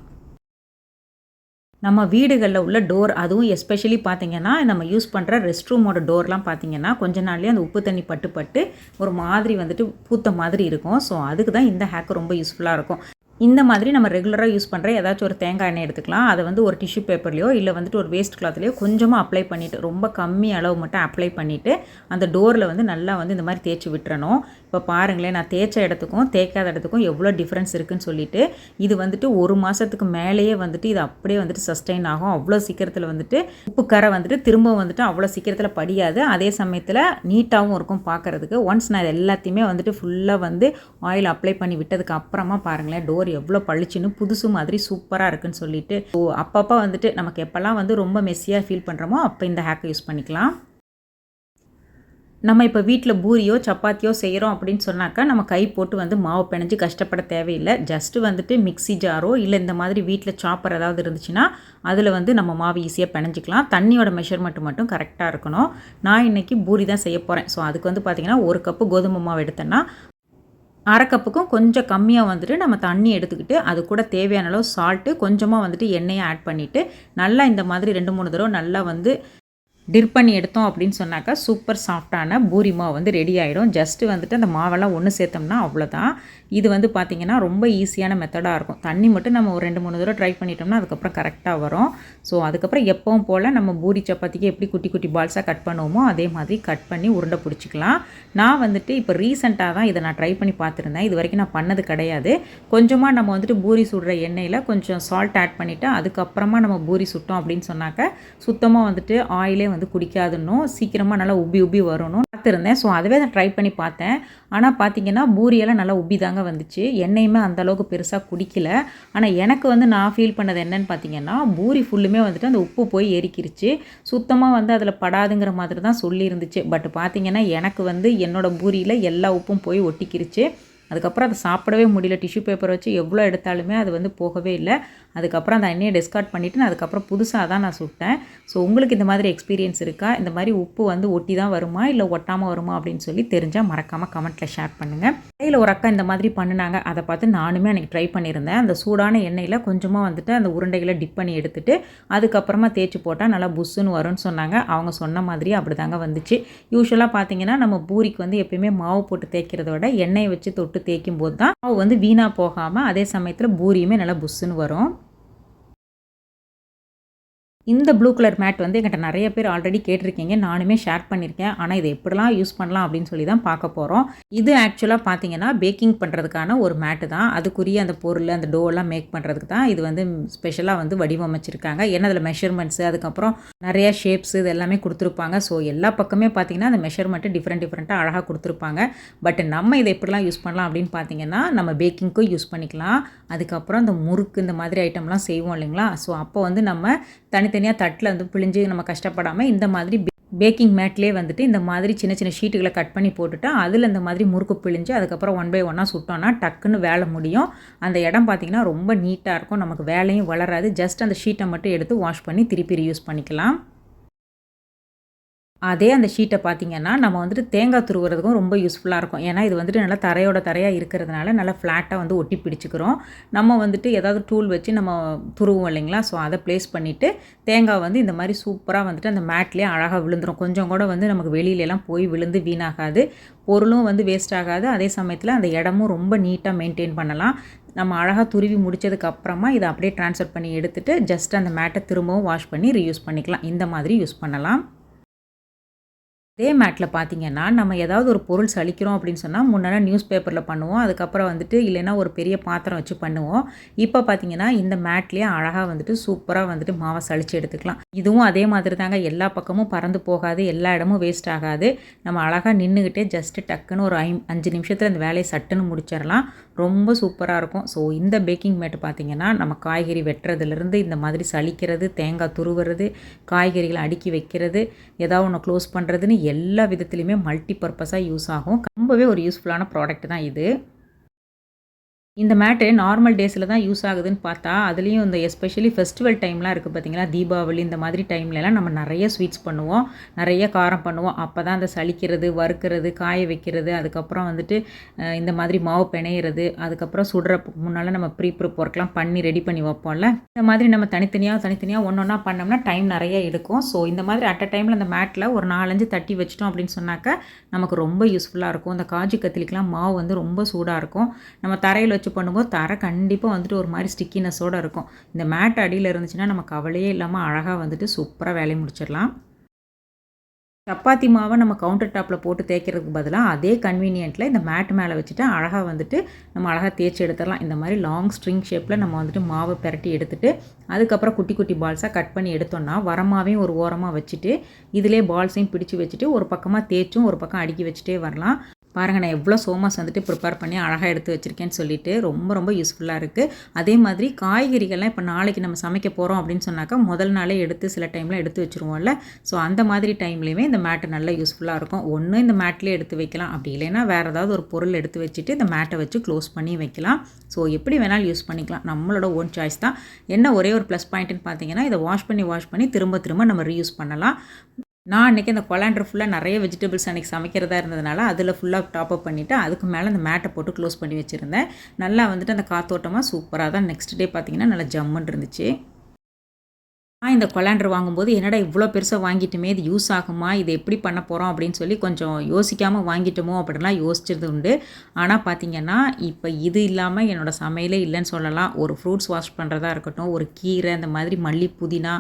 Speaker 1: நம்ம வீடுகளில் உள்ள டோர், அதுவும் எஸ்பெஷலி பார்த்தீங்கன்னா நம்ம யூஸ் பண்ணுற ரெஸ்ட் ரூமோட டோர்லாம் பார்த்தீங்கன்னா கொஞ்ச நாள்லேயே அந்த உப்பு தண்ணி பட்டு பட்டு ஒரு மாதிரி வந்துட்டு பூத்த மாதிரி இருக்கும். ஸோ அதுக்கு தான் இந்த ஹேக் ரொம்ப யூஸ்ஃபுல்லாக இருக்கும். இந்த மாதிரி நம்ம ரெகுலராக யூஸ் பண்ணுற ஏதாச்சும் ஒரு தேங்காய் எண்ணெய் எடுத்துக்கலாம். அதை வந்து ஒரு டிஷ்யூ பேப்பர்லையோ இல்லை வந்துட்டு ஒரு வேஸ்ட் கிளாத்லையோ கொஞ்சமாக அப்ளை பண்ணிவிட்டு, ரொம்ப கம்மி அளவு மட்டும் அப்ளை பண்ணிவிட்டு அந்த டோரில் வந்து நல்லா வந்து இந்த மாதிரி தேய்ச்சி விட்டுறணும். இப்போ பாருங்களேன், நான் தேய்ச்ச இடத்துக்கும் தேய்க்காத இடத்துக்கும் எவ்வளோ டிஃப்ரென்ஸ் இருக்குதுன்னு சொல்லிட்டு. இது வந்துட்டு 1 மாதத்துக்கு மேலேயே வந்துட்டு இது அப்படியே வந்துட்டு சஸ்டெயின் ஆகும். அவ்வளோ சீக்கிரத்தில் வந்துட்டு உப்பு கரை வந்துட்டு திரும்ப வந்துட்டு அவ்வளோ சீக்கிரத்தில் படியாது. அதே சமயத்தில் நீட்டாகவும் இருக்கும் பார்க்குறதுக்கு. ஒன்ஸ் நான் இது எல்லாத்தையுமே வந்துட்டு ஃபுல்லாக வந்து ஆயில் அப்ளை பண்ணி விட்டதுக்கு அப்புறமா பாருங்களேன், டோர் எவ்வளோ பளிச்சுன்னு புதுசு மாதிரி சூப்பராக இருக்குன்னு சொல்லிட்டு. ஸோ அப்பப்போ வந்துட்டு நமக்கு எப்போல்லாம் வந்து ரொம்ப மெஸ்ஸியாக ஃபீல் பண்ணுறோமோ அப்போ இந்த ஹேக்கை யூஸ் பண்ணிக்கலாம். நம்ம இப்போ வீட்டில் பூரியோ சப்பாத்தியோ செய்கிறோம் அப்படின்னு சொன்னாக்கா நம்ம கை போட்டு வந்து மாவு பிணைஞ்சு கஷ்டப்பட தேவையில்லை. ஜஸ்ட்டு வந்துட்டு மிக்ஸி ஜாரோ இல்லை இந்த மாதிரி வீட்டில் சாப்பர் ஏதாவது இருந்துச்சுன்னா அதில் வந்து நம்ம மாவு ஈஸியாக பிணைஞ்சிக்கலாம். தண்ணியோட மெஷர்மெண்ட் மட்டும் கரெக்டாக இருக்கணும். நான் இன்றைக்கி பூரி தான் செய்ய போகிறேன். ஸோ அதுக்கு வந்து பார்த்திங்கன்னா 1 கப்பு கோதுமை மாவு எடுத்தேன்னா 1/2 கப்புக்கும் கொஞ்சம் கம்மியாக வந்துட்டு நம்ம தண்ணி எடுத்துக்கிட்டு அது கூட தேவையான அளவு சால்ட்டு, கொஞ்சமாக வந்துட்டு எண்ணெயை ஆட் பண்ணிவிட்டு நல்லா இந்த மாதிரி 2-3 தடவை நல்லா வந்து டிப் பண்ணி எடுத்தோம் அப்படின்னு சொன்னாக்கா சூப்பர் சாஃப்டான பூரி மாவு வந்து ரெடி ஆகிடும். ஜஸ்ட்டு வந்துட்டு அந்த மாவெல்லாம் ஒன்று சேர்த்தோம்னா அவ்வளோதான். இது வந்து பார்த்திங்கன்னா ரொம்ப ஈஸியான மெத்தடாக இருக்கும். தண்ணி மட்டும் நம்ம ஒரு 2-3 தடவை ட்ரை பண்ணிட்டோம்னா அதுக்கப்புறம் கரெக்டாக வரும். ஸோ அதுக்கப்புறம் எப்பவும் போல் நம்ம பூரி சப்பாத்திக்கு எப்படி குட்டி குட்டி பால்ஸாக கட் பண்ணுவோமோ அதே மாதிரி கட் பண்ணி உருண்டை பிடிச்சிக்கலாம். நான் வந்துட்டு இப்போ ரீசெண்டாக தான் இதை நான் ட்ரை பண்ணி பார்த்துருந்தேன். இது வரைக்கும் நான் பண்ணது கிடையாது. கொஞ்சமாக நம்ம வந்துட்டு பூரி சுடுற எண்ணெயில் கொஞ்சம் சால்ட் ஆட் பண்ணிவிட்டு அதுக்கப்புறமா நம்ம பூரி சுட்டோம் அப்படின்னு சொன்னாக்க சுத்தமாக வந்துட்டு ஆயிலே வந்து குடிக்காதுன்னும் சீக்கிரமாக நல்லா உப்பி உப்பி வரணும் பார்த்துருந்தேன். ஸோ அதுவே நான் ட்ரை பண்ணி பார்த்தேன். ஆனால் பார்த்தீங்கன்னா பூரியெல்லாம் நல்லா உப்பி தாங்க வந்துச்சு. எண்ணெயுமே அந்தளவுக்கு பெருசாக குடிக்கல. ஆனால் எனக்கு வந்து நான் ஃபீல் பண்ணது என்னன்னு பார்த்தீங்கன்னா, பூரி ஃபுல்லுமே வந்துட்டு அந்த உப்பு போய் ஏறிக்கிருச்சு. சுத்தமாக வந்து அதில் படாதுங்கிற மாதிரி தான் சொல்லியிருந்துச்சு. பட் பார்த்தீங்கன்னா எனக்கு வந்து என்னோடய பூரியில் எல்லா உப்பும் போய் ஒட்டிக்கிருச்சு. அதுக்கப்புறம் அதை சாப்பிடவே முடியல. டிஷ்யூ பேப்பர் வச்சு எவ்வளோ எடுத்தாலுமே அது வந்து போகவே இல்லை. அதுக்கப்புறம் அந்த எண்ணெயை டிஸ்கார்ட் பண்ணிவிட்டு நான் அதுக்கப்புறம் புதுசாக தான் நான் சுட்டேன். ஸோ உங்களுக்கு இந்த மாதிரி எக்ஸ்பீரியன்ஸ் இருக்கா? இந்த மாதிரி உப்பு வந்து ஒட்டி தான் வருமா இல்லை ஒட்டாமல் வருமா அப்படின்னு சொல்லி தெரிஞ்சால் மறக்காமல் கமெண்ட்டில் ஷேர் பண்ணுங்கள். இடையில் ஒரு அக்கா இந்த மாதிரி பண்ணினாங்க. அதை பார்த்து நானுமே அன்றைக்கி ட்ரை பண்ணியிருந்தேன். அந்த சூடான எண்ணெயில் கொஞ்சமாக வந்துட்டு அந்த உருண்டைகளை டிப் பண்ணி எடுத்துகிட்டு அதுக்கப்புறமா தேய்ச்சி போட்டால் நல்லா புஷ்ஷுன்னு வரும்னு சொன்னாங்க. அவங்க சொன்ன மாதிரி அப்படி தாங்க வந்துச்சு. யூஸ்வலாக பார்த்தீங்கன்னா நம்ம பூரிக்கு வந்து எப்பயுமே மாவு போட்டு தேய்க்கிறத விட எண்ணெயை வச்சு தொட்டு தேய்க்கும் போது தான் மாவு வந்து வீணாக போகாமல் அதே சமயத்தில் பூரியுமே நல்லா புஷ்ஷுன்னு வரும். இந்த ப்ளூ கலர் மேட் வந்து என்கிட்ட நிறைய பேர் ஆல்ரெடி கேட்டிருக்கீங்க. நானுமே ஷேர் பண்ணியிருக்கேன். ஆனால் இதை எப்படிலாம் யூஸ் பண்ணலாம் அப்படின்னு சொல்லி தான் பார்க்க போகிறோம். இது ஆக்சுவலாக பார்த்தீங்கன்னா பேக்கிங் பண்ணுறதுக்கான ஒரு மேட்டு தான். அதுக்குரிய அந்த பொருள் அந்த டோலாம் மேக் பண்ணுறதுக்கு தான் இது வந்து ஸ்பெஷலாக வந்து வடிவமைச்சிருக்காங்க. ஏன்னா அதில் மெஷர்மெண்ட்ஸு அதுக்கப்புறம் நிறையா ஷேப்ஸு இது எல்லாமே கொடுத்துருப்பாங்க. ஸோ எல்லா பக்கமே பார்த்தீங்கன்னா அந்த மெஷர்மெண்ட்டு டிஃப்ரெண்ட்டாக அழகாக கொடுத்துருப்பாங்க. பட் நம்ம இதை எப்படிலாம் யூஸ் பண்ணலாம் அப்படின்னு பார்த்தீங்கன்னா நம்ம பேக்கிங்க்கும் யூஸ் பண்ணிக்கலாம். அதுக்கப்புறம் இந்த முறுக்கு இந்த மாதிரி ஐட்டம்லாம் செய்வோம் இல்லைங்களா? ஸோ அப்போ வந்து நம்ம தனித்தனியாக தட்டில் வந்து பிழிஞ்சு நம்ம கஷ்டப்படாமல் இந்த மாதிரி பேக்கிங் மேட்லேயே வந்துட்டு இந்த மாதிரி சின்ன சின்ன ஷீட்டுகளை கட் பண்ணி போட்டுட்டு அதில் இந்த மாதிரி முறுக்கு பிழிஞ்சு அதுக்கப்புறம் 1 by 1 சுட்டோன்னா டக்குன்னு வேலை முடியும். அந்த இடம் பார்த்திங்கன்னா ரொம்ப நீட்டாக இருக்கும். நமக்கு வேலையும் வளராது. ஜஸ்ட் அந்த ஷீட்டை மட்டும் எடுத்து வாஷ் பண்ணி திருப்பி ரீயூஸ் பண்ணிக்கலாம். அதே அந்த ஷீட்டை பார்த்திங்கன்னா நம்ம வந்துட்டு தேங்காய் துருவுறதுக்கும் ரொம்ப யூஸ்ஃபுல்லாக இருக்கும். ஏன்னா இது வந்துட்டு நல்லா தரையாக இருக்கிறதுனால நல்லா ஃப்ளாட்டாக வந்து ஒட்டி பிடிச்சிக்கிறோம். நம்ம வந்துட்டு ஏதாவது டூல் வச்சு நம்ம துருவோம் இல்லைங்களா? ஸோ அதை ப்ளேஸ் பண்ணிவிட்டு தேங்காய் வந்து இந்த மாதிரி சூப்பராக வந்துட்டு அந்த மேட்லேயே அழகாக விழுந்துடும். கொஞ்சம் கூட வந்து நமக்கு வெளியிலலாம் போய் விழுந்து வீணாகாது. பொருளும் வந்து வேஸ்ட் ஆகாது. அதே சமயத்தில் அந்த இடமும் ரொம்ப நீட்டாக மெயின்டைன் பண்ணலாம். நம்ம அழகாக துருவி முடித்ததுக்கு அப்புறமா இதை அப்படியே ட்ரான்ஸ்ஃபர் பண்ணி எடுத்துகிட்டு ஜஸ்ட் அந்த மேட்டை திரும்பவும் வாஷ் பண்ணி ரீயூஸ் பண்ணிக்கலாம். இந்த மாதிரி யூஸ் பண்ணலாம். இதே மேட்டில் பார்த்தீங்கன்னா நம்ம ஏதாவது ஒரு பொருள் சலிக்கிறோம் அப்படின்னு சொன்னால் முன்னெல்லாம் நியூஸ் பேப்பரில் பண்ணுவோம். அதுக்கப்புறம் வந்துட்டு இல்லைன்னா ஒரு பெரிய பாத்திரம் வச்சு பண்ணுவோம். இப்போ பார்த்தீங்கன்னா இந்த மேட்லேயே அழகாக வந்துட்டு சூப்பராக வந்துட்டு மாவை சலிச்சு எடுத்துக்கலாம். இதுவும் அதே மாதிரி தாங்க. எல்லா பக்கமும் பறந்து போகாது, எல்லா இடமும் வேஸ்ட் ஆகாது. நம்ம அழகாக நின்றுக்கிட்டே ஜஸ்ட்டு டக்குன்னு ஒரு 5 நிமிஷத்தில் அந்த வேலையை சட்டுன்னு முடிச்சிடலாம். ரொம்ப சூப்பராக இருக்கும். ஸோ இந்த பேக்கிங் மேட்டு பார்த்திங்கன்னா நம்ம காய்கறி வெட்டுறதுலேருந்து இந்த மாதிரி சலிக்கிறது, தேங்காய் துருவுறது, காய்கறிகளை அடுக்கி வைக்கிறது, ஏதாவது ஒன்று க்ளோஸ் பண்ணுறதுன்னு எல்லா விதத்துலையுமே மல்டி பர்பஸாக யூஸ் ஆகும். ரொம்பவே ஒரு யூஸ்ஃபுல்லான ப்ராடக்ட் தான் இது. இந்த மேட்டு நார்மல் டேஸில் தான் யூஸ் ஆகுதுன்னு பார்த்தா, அதுலேயும் இந்த எஸ்பெஷலி ஃபெஸ்டிவல் டைம்லாம் இருக்குது பார்த்தீங்களா, தீபாவளி இந்த மாதிரி டைம்லலாம் நம்ம நிறைய ஸ்வீட்ஸ் பண்ணுவோம், நிறைய காரம் பண்ணுவோம். அப்போ தான் அந்த சலிக்கிறது, வறுக்கிறது, காய வைக்கிறது, அதுக்கப்புறம் வந்துட்டு இந்த மாதிரி மாவு பிணையிறது, அதுக்கப்புறம் சுடுறதுக்கு முன்னால் நம்ம ப்ரிப் ஒர்க்லாம் பண்ணி ரெடி பண்ணி வைப்போம்ல. இந்த மாதிரி நம்ம தனித்தனியாக ஒன்று ஒன்றா பண்ணோம்னா டைம் நிறைய எடுக்கும். ஸோ இந்த மாதிரி அட் அ டைமில் அந்த மேட்டில் ஒரு 4-5 தட்டி வச்சிட்டோம் அப்படின்னு சொன்னாக்க நமக்கு ரொம்ப யூஸ்ஃபுல்லாக இருக்கும். இந்த காஜு கத்திரிக்கெலாம் மாவு வந்து ரொம்ப சூடாக இருக்கும். நம்ம தரையில் வச்சு பண்ணும்போது தரை கண்டிப்பாக வந்துட்டு ஒரு மாதிரி ஸ்டிக்கினஸோடு இருக்கும். இந்த மேட் அடியில் இருந்துச்சுன்னா நம்ம கவலையே இல்லாமல் அழகாக வந்துட்டு சூப்பராக வேலையை முடிச்சிடலாம். சப்பாத்தி மாவை நம்ம கவுண்டர் டாப்பில் போட்டு தேய்க்கிறதுக்கு பதிலாக அதே கன்வீனியன்ட்டில் இந்த மேட் மேலே வச்சுட்டு அழகாக வந்துட்டு நம்ம அழகாக தேய்ச்சி எடுத்துடலாம். இந்த மாதிரி லாங் ஸ்ட்ரிங் ஷேப்பில் நம்ம வந்துட்டு மாவை பிரட்டி எடுத்துகிட்டு அதுக்கப்புறம் குட்டி குட்டி பால்ஸாக கட் பண்ணி எடுத்தோம்னா வரமாவையும் ஒரு ஓரமாக வச்சுட்டு இதிலே பால்ஸையும் பிடிச்சி வச்சுட்டு ஒரு பக்கமாக தேய்ச்சும் ஒரு பக்கம் அடுக்கி வச்சுட்டே வரலாம். பாருங்கள், நான் எவ்வளோ சோமாஸ் வந்துட்டு ப்ரிப்பேர் பண்ணி அழகாக எடுத்து வச்சுருக்கேன்னு சொல்லிட்டு ரொம்ப யூஸ்ஃபுல்லாக இருக்குது. அதே மாதிரி காய்கறிகள்லாம் இப்போ நாளைக்கு நம்ம சமைக்க போகிறோம் அப்படின்னு சொன்னாக்கா முதல் நாளே எடுத்து சில டைமில் எடுத்து வச்சுருவோம்ல. ஸோ அந்த மாதிரி டைம்லேயுமே இந்த மேட்டு நல்லா யூஸ்ஃபுல்லாக இருக்கும். ஒன்று இந்த மேட்லேயே எடுத்து வைக்கலாம், அப்படி இல்லைன்னா வேறு ஏதாவது ஒரு பொருள் எடுத்து வச்சுட்டு இந்த மேட்டை வச்சு க்ளோஸ் பண்ணி வைக்கலாம். ஸோ எப்படி வேணாலும் யூஸ் பண்ணிக்கலாம், நம்மளோட ஓன் சாய்ஸ் தான். என்ன ஒரே ஒரு ப்ளஸ் பாயிண்ட்டுன்னு பார்த்தீங்கன்னா இதை வாஷ் பண்ணி திரும்ப நம்ம ரீயூஸ் பண்ணலாம். நான் அன்றைக்கி அந்த கொலாண்டர் ஃபுல்லாக நிறைய வெஜிடபிள்ஸ் அன்றைக்கி சமைக்கிறதா இருந்ததுனால அதில் ஃபுல்லாக டாப்அப் பண்ணிவிட்டு அதுக்கு மேலே அந்த மேட்டை போட்டு க்ளோஸ் பண்ணி வச்சுருந்தேன். நல்லா வந்துட்டு அந்த காத்தோட்டமாக சூப்பராக தான் நெக்ஸ்ட் டே பார்த்திங்கன்னா நல்லா ஜம்முன்னு இருந்துச்சு. இந்த கொலாண்டர் வாங்கும்போது என்னடா இவ்வளோ பெருசாக வாங்கிட்டுமே, இது யூஸ் ஆகுமா, இது எப்படி பண்ண போகிறோம் அப்படின்னு சொல்லி கொஞ்சம் யோசிக்காமல் வாங்கிட்டோமோ அப்படின்லாம் யோசிச்சது உண்டு. ஆனால் பார்த்திங்கன்னா இப்போ இது இல்லாமல் என்னோடய சமையலே இல்லைன்னு சொல்லலாம். ஒரு ஃப்ரூட்ஸ் வாஷ் பண்ணுறதா இருக்கட்டும், ஒரு கீரை, அந்த மாதிரி மல்லி புதினா,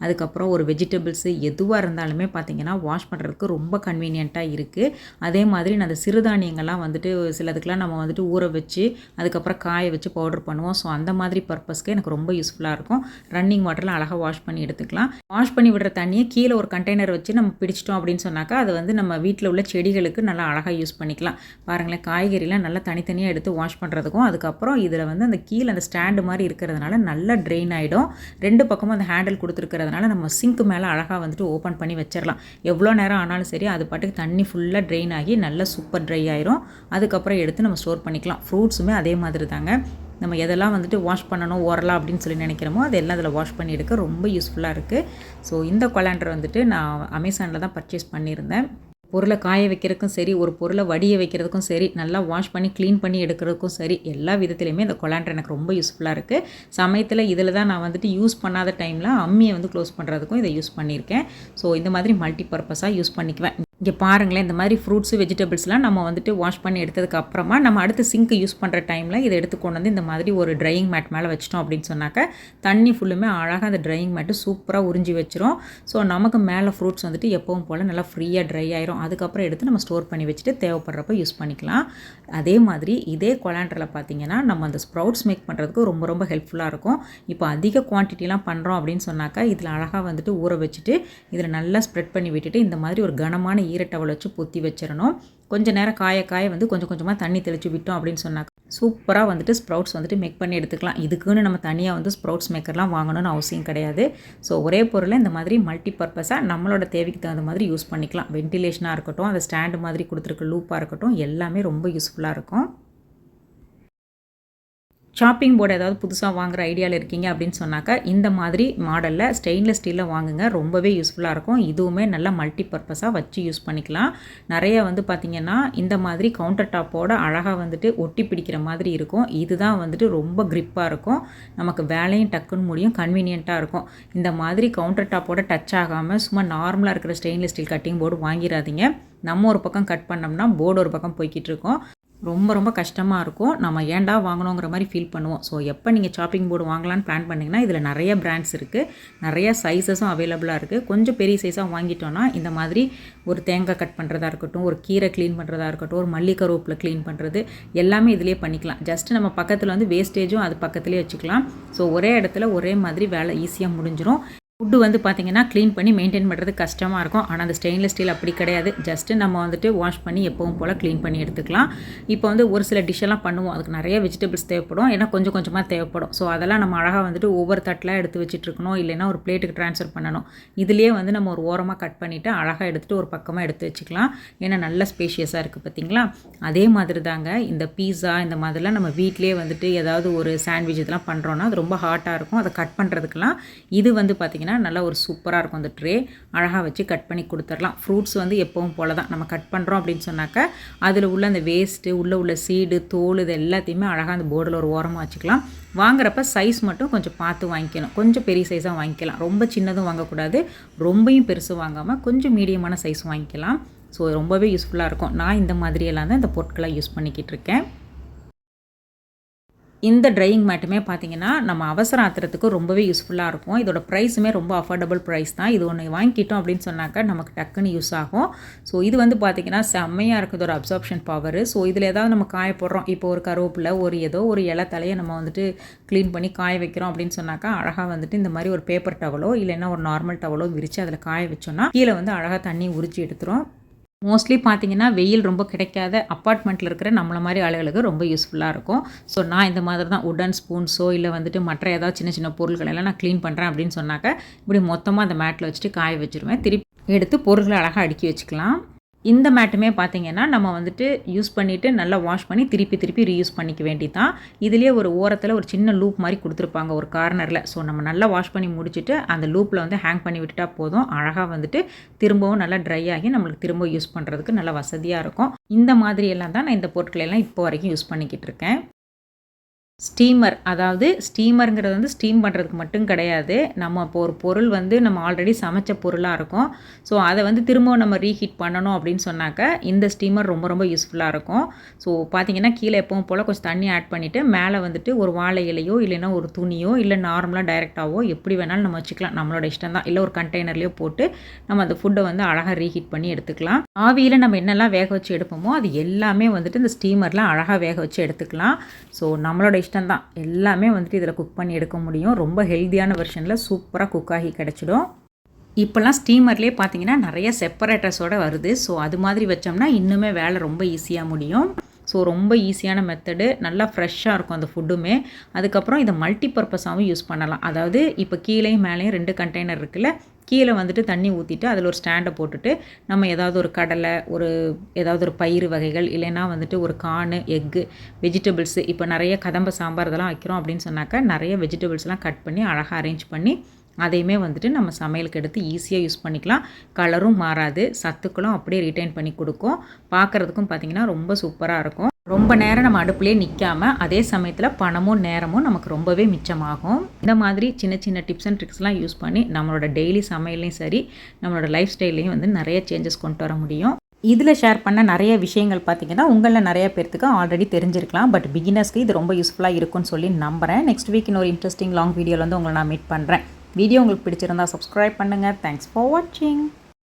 Speaker 1: அதுக்கப்புறம் ஒரு வெஜிடபிள்ஸு எதுவாக இருந்தாலுமே பார்த்திங்கன்னா வாஷ் பண்ணுறதுக்கு ரொம்ப கன்வீனியண்ட்டாக இருக்குது. அதே மாதிரி நான் அந்த சிறுதானியங்கள்லாம் வந்துட்டு சிலதுக்கெலாம் நம்ம வந்துட்டு ஊற வச்சு அதுக்கப்புறம் காய வச்சு பவுடர் பண்ணுவோம். ஸோ அந்த மாதிரி பர்பஸ்க்கு எனக்கு ரொம்ப யூஸ்ஃபுல்லாக இருக்கும். ரன்னிங் வாட்டரில் அழகாக வாஷ் பண்ணி எடுத்துக்கலாம். வாஷ் பண்ணி விடுற தண்ணியை கீழே ஒரு கண்டெய்னர் வச்சு நம்ம பிடிச்சிட்டோம் அப்படின்னு சொன்னாக்கா அது வந்து நம்ம வீட்டில் உள்ள செடிகளுக்கு நல்லா அழகாக யூஸ் பண்ணிக்கலாம். பாருங்களேன், காய்கறிலாம் நல்லா தனித்தனியாக எடுத்து வாஷ் பண்ணுறதுக்கும் அதுக்கப்புறம் இதில் வந்து அந்த கீழே அந்த ஸ்டாண்டு மாதிரி இருக்கிறதுனால நல்லா ட்ரெயின் ஆகிடும். 2 பக்கமும் அந்த ஹேண்டில் கொடுத்துருக்கிறதுனால நம்ம சிங்க் மேலே அழகாக வந்துட்டு ஓப்பன் பண்ணி வச்சிடலாம். எவ்வளோ நேரம் ஆனாலும் சரி அது பாட்டுக்கு தண்ணி ஃபுல்லாக ட்ரெயின் ஆகி நல்லா சூப்பர் ட்ரை ஆயிரும். அதுக்கப்புறம் எடுத்து நம்ம ஸ்டோர் பண்ணிக்கலாம். ஃப்ரூட்ஸுமே அதே மாதிரி தாங்க. நம்ம எதெல்லாம் வந்துட்டு வாஷ் பண்ணணும் ஓரலாம் அப்படின்னு சொல்லி நினைக்கிறோமோ அதெல்லாம் அதில் வாஷ் பண்ணி எடுக்க ரொம்ப யூஸ்ஃபுல்லாக இருக்குது. ஸோ இந்த கொலாண்டர் வந்துட்டு நான் அமேசானில் தான் பர்ச்சேஸ் பண்ணியிருந்தேன். பொருளை காய வைக்கிறதுக்கும் சரி, ஒரு பொருளை வடிய வைக்கிறதுக்கும் சரி, நல்லா வாஷ் பண்ணி க்ளீன் பண்ணி எடுக்கிறதுக்கும் சரி, எல்லா விதத்துலையுமே இந்த கொலாண்டர் எனக்கு ரொம்ப யூஸ்ஃபுல்லாக இருக்குது. சமயத்தில் இதில் தான் நான் வந்துட்டு யூஸ் பண்ணாத டைமில் அம்மியை வந்து க்ளோஸ் பண்ணுறதுக்கும் இதை யூஸ் பண்ணியிருக்கேன். ஸோ இந்த மாதிரி மல்டி பர்பஸாக யூஸ் பண்ணிக்குவேன். இங்கே பாருங்களேன், இந்த மாதிரி ஃப்ரூட்ஸு வெஜிடபிள்ஸ்லாம் நம்ம வந்துட்டு வாஷ் பண்ணி எடுத்ததுக்கு அப்புறமா நம்ம அடுத்து சிங்க் யூஸ் பண்ணுற டைமில் இதை எடுத்து கொண்டு வந்து இந்த மாதிரி ஒரு ட்ரையிங் மேட் மேலே வச்சிட்டோம் அப்படின்னு சொன்னாக்க தண்ணி ஃபுல்லுமே அழகாக அந்த ட்ரையிங் மேட்டு சூப்பராக உறிஞ்சி வச்சிரும். ஸோ நமக்கு மேலே ஃப்ரூட்ஸ் வந்துட்டு எப்பவும் போல் நல்லா ஃப்ரீயாக ட்ரை ஆயிரும். அதுக்கப்புறம் எடுத்து நம்ம ஸ்டோர் பண்ணி வச்சுட்டு தேவைப்படுறப்ப யூஸ் பண்ணிக்கலாம். அதே மாதிரி இதே கொலாண்டரில் பார்த்திங்கன்னா நம்ம அந்த ஸ்ப்ரவுட்ஸ் மேக் பண்ணுறதுக்கு ரொம்ப ஹெல்ப்ஃபுல்லாக இருக்கும். இப்போ அதிக குவான்டிட்டிலாம் பண்ணுறோம் அப்படின்னு சொன்னாக்கா இதில் அழகாக வந்துட்டு ஊற வச்சுட்டு இதில் நல்லா ஸ்ப்ரெட் பண்ணி விட்டுட்டு இந்த மாதிரி ஒரு கனமான ஈரட்டவலை வச்சு பொத்தி வச்சிடணும். கொஞ்சம் நேரம் காய வந்து கொஞ்சம் கொஞ்சமாக தண்ணி தெளித்து விட்டோம் அப்படின்னு சொன்னாக்க சூப்பராக வந்துட்டு ஸ்ப்ரவுட்ஸ் வந்துட்டு மேக் பண்ணி எடுத்துக்கலாம். இதுக்குன்னு நம்ம தனியாக வந்து ஸ்ப்ரவுட்ஸ் மேக்கர்லாம் வாங்கணும்னு அவசியம் கிடையாது. ஸோ ஒரே பொருளை இந்த மாதிரி மல்டி பர்பஸாக நம்மளோட தேவைக்கு தகுந்த மாதிரி யூஸ் பண்ணிக்கலாம். வென்டிலேஷனாக இருக்கட்டும், அந்த ஸ்டாண்டு மாதிரி கொடுத்துருக்க லூப்பாக இருக்கட்டும், எல்லாமே ரொம்ப யூஸ்ஃபுல்லாக இருக்கும். ஷாப்பிங் போர்டு ஏதாவது புதுசாக வாங்குகிற ஐடியாவில் இருக்கீங்க அப்படின்னு சொன்னாக்கா இந்த மாதிரி மாடலில் ஸ்டெயின்லெஸ் ஸ்டீலில் வாங்குங்க. ரொம்பவே யூஸ்ஃபுல்லாக இருக்கும். இதுவுமே நல்லா மல்டி பர்பஸாக வச்சு யூஸ் பண்ணிக்கலாம். நிறைய வந்து பார்த்திங்கன்னா இந்த மாதிரி கவுண்டர் டாப்போட அழகாக வந்துட்டு ஒட்டி பிடிக்கிற மாதிரி இருக்கும். இதுதான் வந்துட்டு ரொம்ப க்ரிப்பாக இருக்கும். நமக்கு வேலையும் டக்குன்னு முடியும், கன்வீனியண்ட்டாக இருக்கும். இந்த மாதிரி கவுண்டர் டாப்போட டச் ஆகாமல் சும்மா நார்மலாக இருக்கிற ஸ்டெயின்லெஸ் ஸ்டீல் கட்டிங் போர்டு வாங்கிடாதீங்க. நம்ம ஒரு பக்கம் கட் பண்ணோம்னா போர்டு ஒரு பக்கம் போய்கிட்டு இருக்கோம். ரொம்ப கஷ்டமாக இருக்கும். நம்ம ஏன்டா வாங்கணுங்கிற மாதிரி ஃபீல் பண்ணுவோம். ஸோ எப்போ நீங்கள் ஷாப்பிங் போர்டு வாங்கலான்னு பிளான் பண்ணிங்கன்னா இதில் நிறைய பிராண்ட்ஸ் இருக்குது, நிறைய சைஸஸும் அவைலபிளாக இருக்குது. கொஞ்சம் பெரிய சைஸாக வாங்கிட்டோன்னா இந்த மாதிரி ஒரு தேங்காய் கட் பண்ணுறதா இருக்கட்டும், ஒரு கீரை க்ளீன் பண்ணுறதா இருக்கட்டும், ஒரு மல்லி கருவேப்பிலை க்ளீன் பண்ணுறது எல்லாமே இதிலே பண்ணிக்கலாம். ஜஸ்ட் நம்ம பக்கத்தில் வந்து வேஸ்டேஜும் அது பக்கத்துலேயே வச்சுக்கலாம். ஸோ ஒரே இடத்துல ஒரே மாதிரி வேலை ஈஸியாக முடிஞ்சிடும். ஃபுட்டு வந்து பார்த்திங்கன்னா க்ளீன் பண்ணி மெயின்டைன் பண்ணுறது கஷ்டமாக இருக்கும். ஆனால் அந்த ஸ்டெயின்லெஸ் ஸ்டீல் அப்படி கிடையாது. ஜஸ்ட்டு நம்ம வந்துட்டு வாஷ் பண்ணி எப்பவும் போல் க்ளீன் பண்ணி எடுத்துக்கலாம். இப்போ வந்து ஒரு சில டிஷ்ஷெல்லாம் பண்ணுவோம். அதுக்கு நிறைய வெஜிடபிள்ஸ் தேவைப்படும். ஏன்னா கொஞ்சம் கொஞ்சமாக தேவைப்படும். ஸோ அதெல்லாம் நம்ம அழகாக வந்துட்டு ஒவ்வொரு தட்டில் எடுத்து வச்சுட்ருக்கணும். இல்லைன்னா ஒரு பிளேட்டுக்கு ட்ரான்ஸ்ஃபர் பண்ணணும். இதுலேயே வந்து நம்ம ஒரு ஓரமாக கட் பண்ணிவிட்டு அழகாக எடுத்துகிட்டு ஒரு பக்கமாக எடுத்து வச்சுக்கலாம். ஏன்னா நல்ல ஸ்பேஷியஸாக இருக்குது பார்த்திங்களா. அதே மாதிரி தாங்க இந்த பீஸா இந்த மாதிரிலாம் நம்ம வீட்டிலே வந்துட்டு ஏதாவது ஒரு சாண்ட்விச் இதெல்லாம் பண்ணுறோன்னா அது ரொம்ப ஹாட்டாக இருக்கும். அதை கட் பண்ணுறதுக்கெலாம் இது வந்து பார்த்திங்கன்னா நல்லா ஒரு சூப்பராக இருக்கும். அந்த ட்ரே அழகாக வச்சு கட் பண்ணி கொடுத்துடலாம். ஃப்ரூட்ஸ் வந்து எப்பவும் போல தான் நம்ம கட் பண்ணுறோம் அப்படின்னு சொன்னாக்க அதில் உள்ள அந்த வேஸ்ட்டு உள்ள சீடு தோல் இது எல்லாத்தையுமே அழகாக அந்த போர்டில் ஒரு ஓரமாக வச்சுக்கலாம். வாங்குறப்ப சைஸ் மட்டும் கொஞ்சம் பார்த்து வாங்கிக்கணும். கொஞ்சம் பெரிய சைஸாக வாங்கிக்கலாம். ரொம்ப சின்னதும் வாங்கக்கூடாது, ரொம்பையும் பெருசு வாங்காமல் கொஞ்சம் மீடியமான சைஸ் வாங்கிக்கலாம். ஸோ ரொம்பவே யூஸ்ஃபுல்லாக இருக்கும். நான் இந்த மாதிரியெல்லாம் தான் இந்த பொருட்களை யூஸ் பண்ணிக்கிட்டு இருக்கேன். இந்த ட்ரையிங் மேட்டுமே பார்த்திங்கன்னா நம்ம அவசர ஆத்திரத்துக்கு ரொம்பவே யூஸ்ஃபுல்லாக இருக்கும். இதோட ப்ரைஸுமே ரொம்ப அஃபோர்டபுள் ப்ரைஸ் தான். இது ஒன்று வாங்கிக்கிட்டோம் அப்படின்னு சொன்னாக்கா நமக்கு டக்குன்னு யூஸ் ஆகும். ஸோ இது வந்து பார்த்திங்கன்னா செம்மையாக இருக்குது ஒரு அப்சார்ப்ஷன் பவர். ஸோ இதில் ஏதாவது நம்ம காய போடுறோம், இப்போ ஒரு கருவேப்பிலை ஒரு ஏதோ ஒரு இலை தலையை நம்ம வந்துட்டு க்ளீன் பண்ணி காய வைக்கிறோம் அப்படின்னு சொன்னாக்கா அழகாக வந்துட்டு இந்த மாதிரி ஒரு பேப்பர் டவலோ இல்லைன்னா ஒரு நார்மல் டவலோ விரித்து அதில் காய வச்சோன்னா கீழே வந்து அழகாக தண்ணி உரிச்சு எடுத்துரும். மோஸ்ட்லி பார்த்திங்கன்னா வெயில் ரொம்ப கிடைக்காத அப்பார்ட்மெண்ட்டில் இருக்கிற நம்மளை மாதிரி ஆளுகளுக்கு ரொம்ப யூஸ்ஃபுல்லாக இருக்கும். ஸோ நான் இந்த மாதிரி தான் உடன் ஸ்பூன்ஸோ இல்லை வந்துட்டு மற்ற ஏதாவது சின்ன சின்ன பொருட்கள் எல்லாம் நான் க்ளீன் பண்ணுறேன் அப்படின்னு சொன்னாக்க இப்படி மொத்தமாக அந்த மேட்டில் வச்சுட்டு காய வச்சுருவேன். திருப்பி எடுத்து பொருட்களை அழகாக அடுக்கி வச்சுக்கலாம். இந்த மேட்டுமே பார்த்திங்கன்னா நம்ம வந்துட்டு யூஸ் பண்ணிவிட்டு நல்லா வாஷ் பண்ணி திருப்பி ரீயூஸ் பண்ணிக்க வேண்டி தான். இதுலேயே ஒரு ஓரத்தில் ஒரு சின்ன லூப் மாதிரி கொடுத்துருப்பாங்க ஒரு கார்னரில். ஸோ நம்ம நல்லா வாஷ் பண்ணி முடிச்சுட்டு அந்த லூப்பில் வந்து ஹேங் பண்ணி விட்டுட்டா போதும். அழகாக வந்துட்டு திரும்பவும் நல்லா ட்ரை ஆகி நம்மளுக்கு திரும்ப யூஸ் பண்ணுறதுக்கு நல்லா வசதியாக இருக்கும். இந்த மாதிரி எல்லாம் தான் நான் இந்த பொருட்களெல்லாம் இப்போ வரைக்கும் யூஸ் பண்ணிக்கிட்டு இருக்கேன். ஸ்டீமர், அதாவது ஸ்டீமருங்கிறது வந்து ஸ்டீம் பண்ணுறதுக்கு மட்டும் கிடையாது. நம்ம இப்போ ஒரு பொருள் வந்து நம்ம ஆல்ரெடி சமைச்ச பொருளாக இருக்கும். ஸோ அதை வந்து திரும்பவும் நம்ம ரீஹீட் பண்ணணும் அப்படின்னு சொன்னாக்க இந்த ஸ்டீமர் ரொம்ப ரொம்ப யூஸ்ஃபுல்லாக இருக்கும். ஸோ பார்த்திங்கன்னா கீழே எப்பவும் போல் கொஞ்சம் தண்ணி ஆட் பண்ணிவிட்டு மேலே வந்துட்டு ஒரு வாழை இலையோ இல்லைன்னா ஒரு துணியோ இல்லை நார்மலாக டைரெக்டாகவோ எப்படி வேணாலும் நம்ம வச்சுக்கலாம். நம்மளோட இஷ்டம் தான். இல்லை ஒரு கண்டெய்னர்லேயோ போட்டு நம்ம அந்த ஃபுட்டை வந்து அழகாக ரீஹீட் பண்ணி எடுத்துக்கலாம். ஆவியில் நம்ம என்னெல்லாம் வேக வச்சு எடுப்போமோ அது எல்லாமே வந்துட்டு இந்த ஸ்டீமரில் அழகாக வேக வச்சு எடுத்துக்கலாம். ஸோ நம்மளோட இஷ்டம் தான். எல்லாமே வந்துட்டு இதில் குக் பண்ணி எடுக்க முடியும். ரொம்ப ஹெல்த்தியான வெர்ஷனில் சூப்பராக குக் ஆகி கிடச்சிடும். இப்போல்லாம் ஸ்டீமர்லேயே பார்த்தீங்கன்னா நிறைய செப்பரேட்டர்ஸோடு வருது. ஸோ அது மாதிரி வச்சோம்னா இன்னுமே வேலை ரொம்ப ஈஸியாக முடியும். ஸோ ரொம்ப ஈஸியான மெத்தடு, நல்லா ஃப்ரெஷ்ஷாக இருக்கும் அந்த ஃபுட்டுமே. அதுக்கப்புறம் இதை மல்டி பர்பஸாகவும் யூஸ் பண்ணலாம். அதாவது இப்போ கீழேயும் மேலேயும் 2 கண்டெய்னர் இருக்குல்ல, கீழே வந்துட்டு தண்ணி ஊற்றிட்டு அதில் ஒரு ஸ்டாண்டை போட்டுட்டு நம்ம ஏதாவது ஒரு கடலை ஏதாவது ஒரு பயிறு வகைகள் இல்லைன்னா வந்துட்டு ஒரு கார்னு எக்கு வெஜிடபிள்ஸு இப்போ நிறைய கதம்ப சாம்பார் இதெல்லாம் வைக்கிறோம் அப்படின்னு சொன்னாக்கா நிறைய வெஜிடபிள்ஸ்லாம் கட் பண்ணி அழகாக அரேஞ்ச் பண்ணி அதையுமே வந்துட்டு நம்ம சமையலுக்கு எடுத்து ஈஸியாக யூஸ் பண்ணிக்கலாம். கலரும் மாறாது, சத்துக்களும் அப்படியே ரிட்டைன் பண்ணி கொடுக்கும். பார்க்குறதுக்கும் பார்த்திங்கன்னா ரொம்ப சூப்பராக இருக்கும். ரொம்ப நேரம் நம்ம அடுப்புலேயே நிற்காமல் அதே சமயத்தில் பணமும் நேரமும் நமக்கு ரொம்பவே மிச்சமாகும். இந்த மாதிரி சின்ன சின்ன டிப்ஸ் அண்ட் ட்ரிக்ஸ்லாம் யூஸ் பண்ணி நம்மளோட டெய்லி சமையல்லையும் சரி நம்மளோட லைஃப் ஸ்டைல்லையும் வந்து நிறைய சேஞ்சஸ் கொண்டு வர முடியும். இதில் ஷேர் பண்ண நிறைய விஷயங்கள் பார்த்திங்கன்னா உங்களில் நிறைய பேர்த்துக்கு ஆல்ரெடி தெரிஞ்சிருக்கலாம். பட் பிகினர்ஸ்க்கு இது ரொம்ப யூஸ்ஃபுல்லாக இருக்கும்னு சொல்லி நம்புகிறேன். நெக்ஸ்ட் வீக் இன்னொரு இன்ட்ரெஸ்டிங் லாங் வீடியோவில் வந்து உங்களை நான் மீட் பண்ணுறேன். வீடியோ உங்களுக்கு பிடிச்சிருந்தா சப்ஸ்கிரைப் பண்ணுங்கள். தேங்க்ஸ் ஃபார் வாட்சிங்.